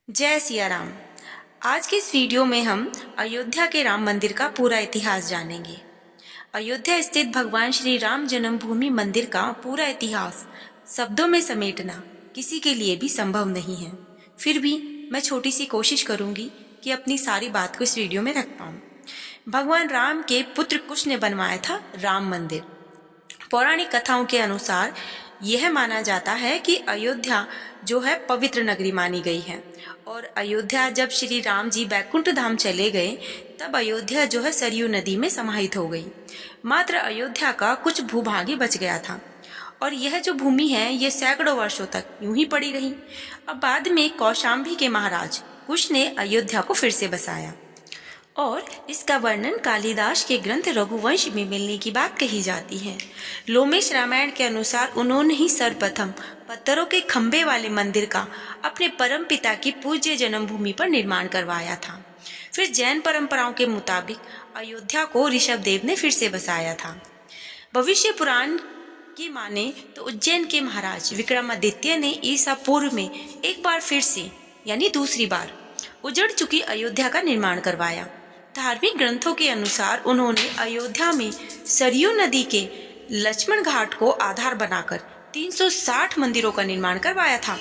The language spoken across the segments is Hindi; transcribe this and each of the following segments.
जय सिया राम। आज के इस वीडियो में हम अयोध्या के राम मंदिर का पूरा इतिहास जानेंगे। अयोध्या स्थित भगवान श्री राम जन्मभूमि मंदिर का पूरा इतिहास शब्दों में समेटना किसी के लिए भी संभव नहीं है। फिर भी मैं छोटी सी कोशिश करूंगी कि अपनी सारी बात को इस वीडियो में रख पाऊं। भगवान राम के पुत्र कुश ने बनवाया था राम मंदिर। पौराणिक कथाओं के अनुसार यह माना जाता है कि अयोध्या जो है पवित्र नगरी मानी गई है और अयोध्या जब श्री राम जी बैकुंठ धाम चले गए तब अयोध्या जो है सरयू नदी में समाहित हो गई। मात्र अयोध्या का कुछ भूभाग बच गया था और यह जो भूमि है ये सैकड़ों वर्षों तक यूं ही पड़ी रही। अब बाद में कौशाम्बी के महाराज कुश ने अयोध्या को फिर से बसाया और इसका वर्णन कालिदास के ग्रंथ रघुवंश में मिलने की बात कही जाती है। लोमेश रामायण के अनुसार उन्होंने ही सर्वप्रथम पत्थरों के खंभे वाले मंदिर का अपने परम पिता की पूज्य जन्मभूमि पर निर्माण करवाया था। फिर जैन परंपराओं के मुताबिक अयोध्या को ऋषभदेव ने फिर से बसाया था। भविष्य पुराण की माने तो उज्जैन के महाराज विक्रमादित्य ने ईसा पूर्व में एक बार फिर से यानी दूसरी बार उजड़ चुकी अयोध्या का निर्माण करवाया। धार्मिक ग्रंथों के अनुसार उन्होंने अयोध्या में सरयू नदी के लक्ष्मण घाट को आधार बनाकर 360 मंदिरों का निर्माण करवाया था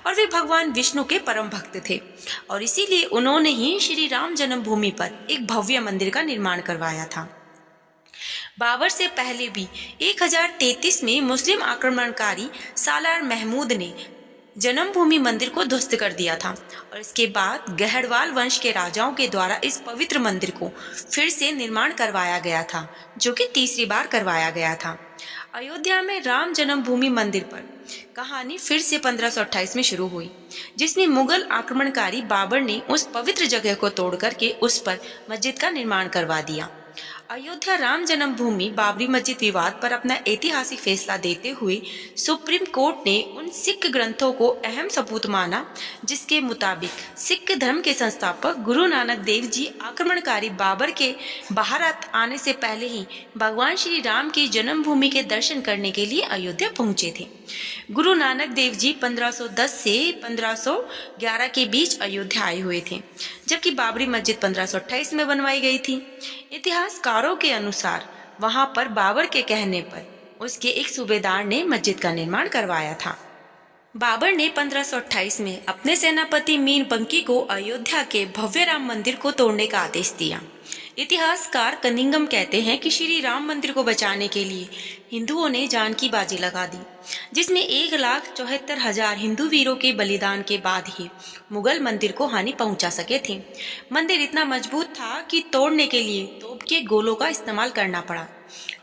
और वे भगवान विष्णु के परम भक्त थे और इसीलिए उन्होंने ही श्री राम जन्मभूमि पर एक भव्य मंदिर का निर्माण करवाया था। बाबर से पहले भी 1033 में मुस्लिम आक्रमणकारी सालार महमूद ने जन्मभूमि मंदिर को ध्वस्त कर दिया था और इसके बाद गहड़वाल वंश के राजाओं के द्वारा इस पवित्र मंदिर को फिर से निर्माण करवाया गया था, जो कि तीसरी बार करवाया गया था। अयोध्या में राम जन्मभूमि मंदिर पर कहानी फिर से 1528 में शुरू हुई, जिसमें मुगल आक्रमणकारी बाबर ने उस पवित्र जगह को तोड़ करके उस पर मस्जिद का निर्माण करवा दिया। अयोध्या राम जन्मभूमि बाबरी मस्जिद विवाद पर अपना ऐतिहासिक फैसला देते हुए सुप्रीम कोर्ट ने उन सिख ग्रंथों को अहम सबूत माना जिसके मुताबिक सिख धर्म के संस्थापक गुरु नानक देव जी आक्रमणकारी बाबर के भारत आने से पहले ही भगवान श्री राम की जन्मभूमि के दर्शन करने के लिए अयोध्या पहुंचे थे। गुरु नानक देव जी 1510 से 1511 के बीच अयोध्या आए हुए थे, जबकि बाबरी मस्जिद 1528 में बनवाई गई थी। इतिहासकारों के अनुसार वहां पर बाबर के कहने पर उसके एक सूबेदार ने मस्जिद का निर्माण करवाया था। बाबर ने 1528 में अपने सेनापति मीर बंकी को अयोध्या के भव्य राम मंदिर को तोड़ने का आदेश दिया। इतिहासकार कनिंगम कहते हैं कि श्री राम मंदिर को बचाने के लिए हिंदुओं ने जान की बाजी लगा दी, जिसमें 1,74,000 हिंदू वीरों के बलिदान के बाद ही मुगल मंदिर को हानि पहुंचा सके थे। मंदिर इतना मजबूत था कि तोड़ने के लिए तोप के गोलों का इस्तेमाल करना पड़ा।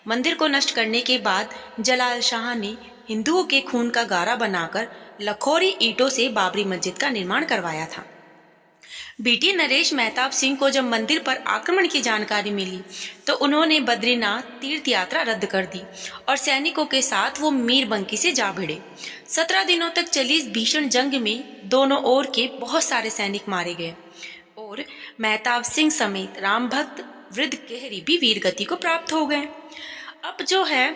मंदिर को नष्ट करने के बाद जलाल शाह ने हिंदुओं के खून का गारा बनाकर लखोरी ईंटों से बाबरी मस्जिद का निर्माण करवाया था। बीटी नरेश मेहताब सिंह को जब मंदिर पर आक्रमण की जानकारी मिली तो उन्होंने बद्रीनाथ तीर्थ यात्रा रद्द कर दी और सैनिकों के साथ वो मीर बंकी से जा भिड़े। 17 दिनों तक चली इस भीषण जंग में दोनों ओर के बहुत सारे सैनिक मारे गए और मेहताब सिंह समेत राम भक्त वृद्ध केहरी भी वीर गति को प्राप्त हो गए। अब जो है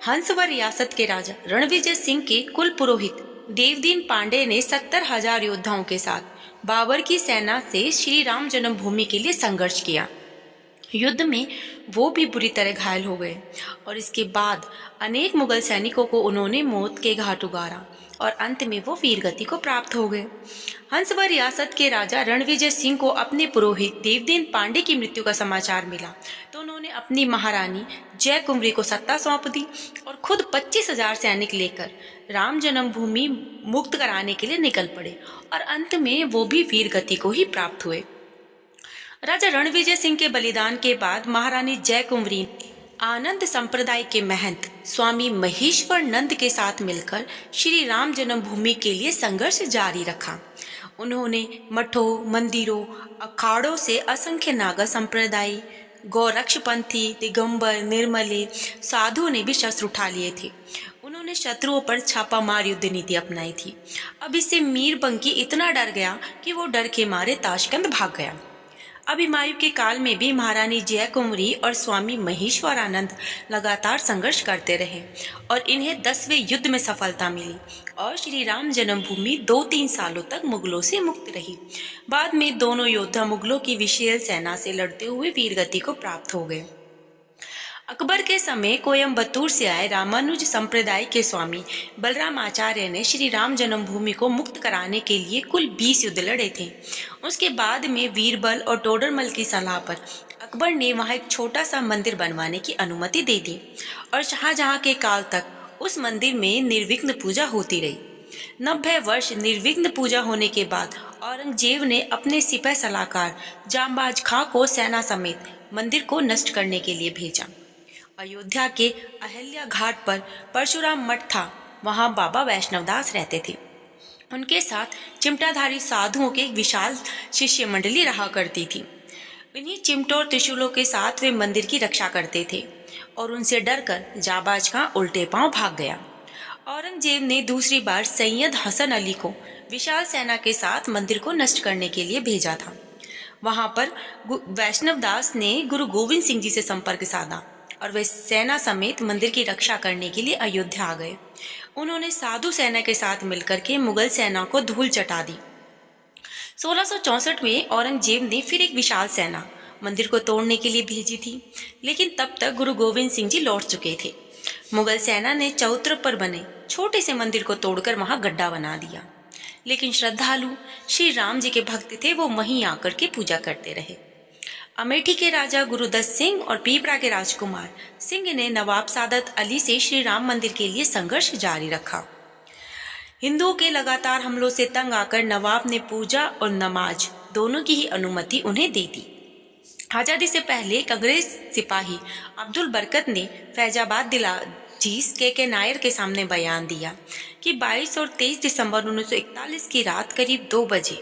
हंसवर रियासत के राजा रणविजय सिंह के कुल पुरोहित देवदीन पांडे ने 70,000 योद्धाओं के साथ बाबर की सेना से श्री राम जन्मभूमि के लिए संघर्ष किया। युद्ध में वो भी बुरी तरह घायल हो गए और इसके बाद अनेक मुगल सैनिकों को उन्होंने मौत के घाट उतारा और अंत में वो वीरगति को प्राप्त हो गए। हंसवर रियासत के राजा रणविजय सिंह को अपने पुरोहित देवदीन पांडे की मृत्यु का समाचार मिला तो उन्होंने अपनी महारानी जय कुंवरी को सत्ता सौंप दी और खुद 25,000 सैनिक लेकर राम जन्मभूमि मुक्त कराने के लिए निकल पड़े और अंत में वो भी वीरगति को ही प्राप्त हुए। राजा रणविजय सिंह के बलिदान के बाद महारानी जय कुंवरी आनंद संप्रदाय के महंत स्वामी महेश्वर नंद के साथ मिलकर श्री राम जन्मभूमि के लिए संघर्ष जारी रखा। उन्होंने मठों, मंदिरों, अखाड़ों से असंख्य नागा संप्रदाय, गौरक्षपंथी, दिगंबर, निर्मले साधुओं ने भी शस्त्र उठा लिए थे। उन्होंने शत्रुओं पर छापामार युद्ध नीति अपनाई थी। अब इससे मीर बंकी इतना डर गया कि वो डर के मारे ताशकंद भाग गया। अभिमन्यु के काल में भी महारानी जयकुमारी और स्वामी महेश्वरानंद लगातार संघर्ष करते रहे और इन्हें 10वें युद्ध में सफलता मिली और श्री राम जन्मभूमि 2-3 सालों तक मुगलों से मुक्त रही। बाद में दोनों योद्धा मुगलों की विशाल सेना से लड़ते हुए वीरगति को प्राप्त हो गए। अकबर के समय कोयम्बतूर से आए रामानुज संप्रदाय के स्वामी बलराम आचार्य ने श्री राम जन्मभूमि को मुक्त कराने के लिए कुल 20 युद्ध लड़े थे। उसके बाद में बीरबल और टोडरमल की सलाह पर अकबर ने वहां एक छोटा सा मंदिर बनवाने की अनुमति दे दी और शाहजहां के काल तक उस मंदिर में निर्विघ्न पूजा होती रही। 90 वर्ष निर्विघ्न पूजा होने के बाद औरंगजेब ने अपने सिपह सलाहकार जांबाज खां को सेना समेत मंदिर को नष्ट करने के लिए भेजा। अयोध्या के अहिल्या घाट पर परशुराम मठ था। वहां बाबा वैष्णवदास रहते थे। उनके साथ चिमटाधारी साधुओं की एक विशाल शिष्य मंडली रहा करती थी। इन्हीं चिमटों और त्रिशूलों के साथ वे मंदिर की रक्षा करते थे और उनसे डरकर जाबाज खां उल्टे पांव भाग गया। औरंगजेब ने दूसरी बार सैयद हसन अली को विशाल सेना के साथ मंदिर को नष्ट करने के लिए भेजा था। वहां पर वैष्णवदास ने गुरु गोविंद सिंह जी से संपर्क साधा और वे सेना समेत मंदिर की रक्षा करने के लिए अयोध्या आ गए। उन्होंने साधु सेना के साथ मिलकर के मुगल सेना को धूल चटा दी। 1664 में औरंगजेब ने फिर एक विशाल सेना मंदिर को तोड़ने के लिए भेजी थी, लेकिन तब तक गुरु गोविंद सिंह जी लौट चुके थे। मुगल सेना ने चौतरफ पर बने छोटे से मंदिर को तोड़कर वहां गड्ढा बना दिया, लेकिन श्रद्धालु श्री राम जी के भक्त थे, वो वहीं आकर के पूजा करते रहे। अमेठी के राजा गुरुदत्त सिंह और पीपरा के राजकुमार सिंह ने नवाब सादत अली से श्री राम मंदिर के लिए संघर्ष जारी रखा। हिंदुओं के लगातार हमलों से तंग आकर नवाब ने पूजा और नमाज दोनों की ही अनुमति उन्हें दे दी। आजादी से पहले एक अंग्रेज सिपाही अब्दुल बरकत ने फैजाबाद दिलाजीज के नायर के सामने बयान दिया कि 22 और 23 दिसंबर 1941 की रात करीब 2 बजे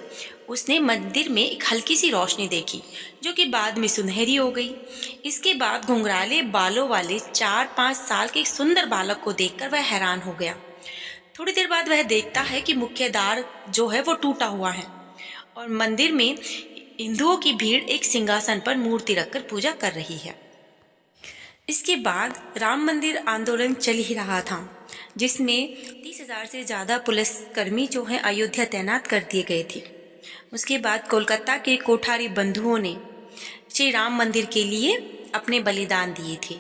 उसने मंदिर में एक हल्की सी रोशनी देखी, जो कि बाद में सुनहरी हो गई। इसके बाद घुंघराले बालों वाले 4-5 साल के एक सुंदर बालक को देखकर वह हैरान हो गया। थोड़ी देर बाद वह देखता है कि मुख्य द्वार जो है वो टूटा हुआ है और मंदिर में हिंदुओं की भीड़ एक सिंहासन पर मूर्ति रखकर पूजा कर रही है। इसके बाद राम मंदिर आंदोलन चल ही रहा था, जिसमें 30,000 से ज़्यादा पुलिसकर्मी जो हैं अयोध्या तैनात कर दिए गए थे। उसके बाद कोलकाता के कोठारी बंधुओं ने श्री राम मंदिर के लिए अपने बलिदान दिए थे।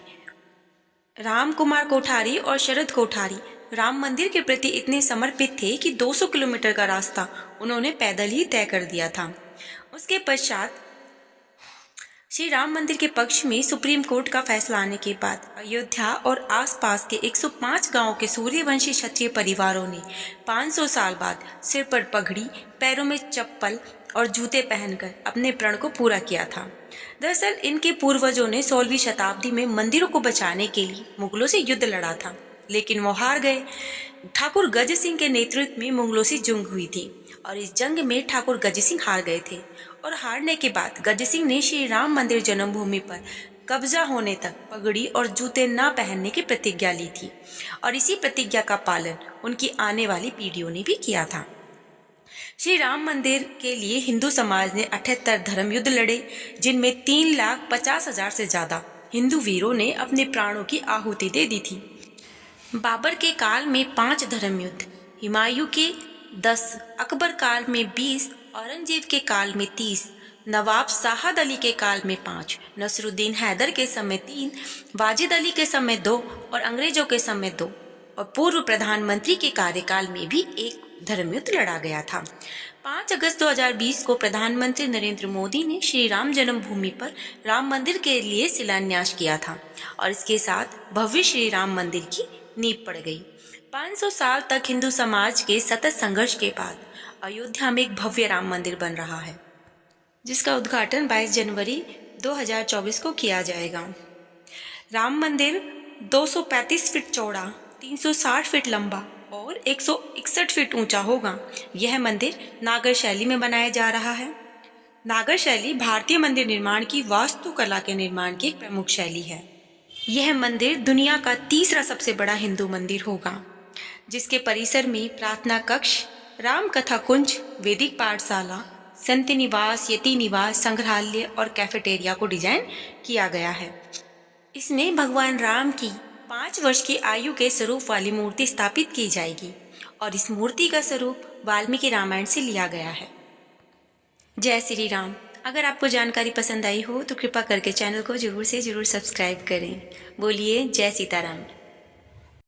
राम कुमार कोठारी और शरद कोठारी राम मंदिर के प्रति इतने समर्पित थे कि 200 किलोमीटर का रास्ता उन्होंने पैदल ही तय कर दिया था। उसके पश्चात श्री राम मंदिर के पक्ष में सुप्रीम कोर्ट का फैसला आने के बाद अयोध्या और आसपास के 105 गांवों के सूर्यवंशी क्षत्रिय परिवारों ने 500 साल बाद सिर पर पगड़ी, पैरों में चप्पल और जूते पहनकर अपने प्रण को पूरा किया था। दरअसल इनके पूर्वजों ने 16वीं शताब्दी में मंदिरों को बचाने के लिए मुगलों से युद्ध लड़ा था, लेकिन वो हार गए। ठाकुर गज सिंह के नेतृत्व में मुगलों से जंग हुई थी और इस जंग में ठाकुर गज सिंह हार गए थे और हारने के बाद गज सिंह ने श्री राम मंदिर जन्मभूमि पर कब्जा होने तक पगड़ी और जूते न पहनने की प्रतिज्ञा ली थी और इसी प्रतिज्ञा का पालन उनकी आने वाली पीढ़ियों ने भी किया था। श्री राम मंदिर के लिए हिंदू समाज ने 78 धर्म युद्ध लड़े, जिनमें 3,50,000 से ज्यादा हिंदू वीरों ने अपने प्राणों की आहुति दे दी थी। बाबर के काल में 5 धर्म युद्ध, हुमायूं के 10, अकबर काल में 20, औरंगजेब के काल में 30, नवाब साहद अली के काल में 5, नसरुद्दीन हैदर के समय 3, वाजिद अली के समय 2 और अंग्रेजों के समय 2 और पूर्व प्रधानमंत्री के कार्यकाल में भी एक धर्मयुद्ध लड़ा गया था। 5 अगस्त 2020 को प्रधानमंत्री नरेंद्र मोदी ने श्री राम जन्मभूमि पर राम मंदिर के लिए शिलान्यास किया था और इसके साथ भव्य श्री राम मंदिर की नींव पड़ गई। 500 साल तक हिंदू समाज के सतत संघर्ष के बाद अयोध्या में एक भव्य राम मंदिर बन रहा है, जिसका उद्घाटन 22 जनवरी 2024 को किया जाएगा। राम मंदिर 235 फीट चौड़ा, 360 फीट लंबा और 161 फीट ऊंचा होगा। यह मंदिर नागर शैली में बनाया जा रहा है। नागर शैली भारतीय मंदिर निर्माण की वास्तुकला के निर्माण की एक प्रमुख शैली है। यह मंदिर दुनिया का तीसरा सबसे बड़ा हिंदू मंदिर होगा, जिसके परिसर में प्रार्थना कक्ष, राम कथा कुंज, वैदिक पाठशाला, संत निवास, यति निवास, संग्रहालय और कैफेटेरिया को डिजाइन किया गया है। इसमें भगवान राम की 5 वर्ष की आयु के स्वरूप वाली मूर्ति स्थापित की जाएगी और इस मूर्ति का स्वरूप वाल्मीकि रामायण से लिया गया है। जय श्री राम। अगर आपको जानकारी पसंद आई हो तो कृपा करके चैनल को जरूर से जरूर सब्सक्राइब करें। बोलिए जय सीताराम।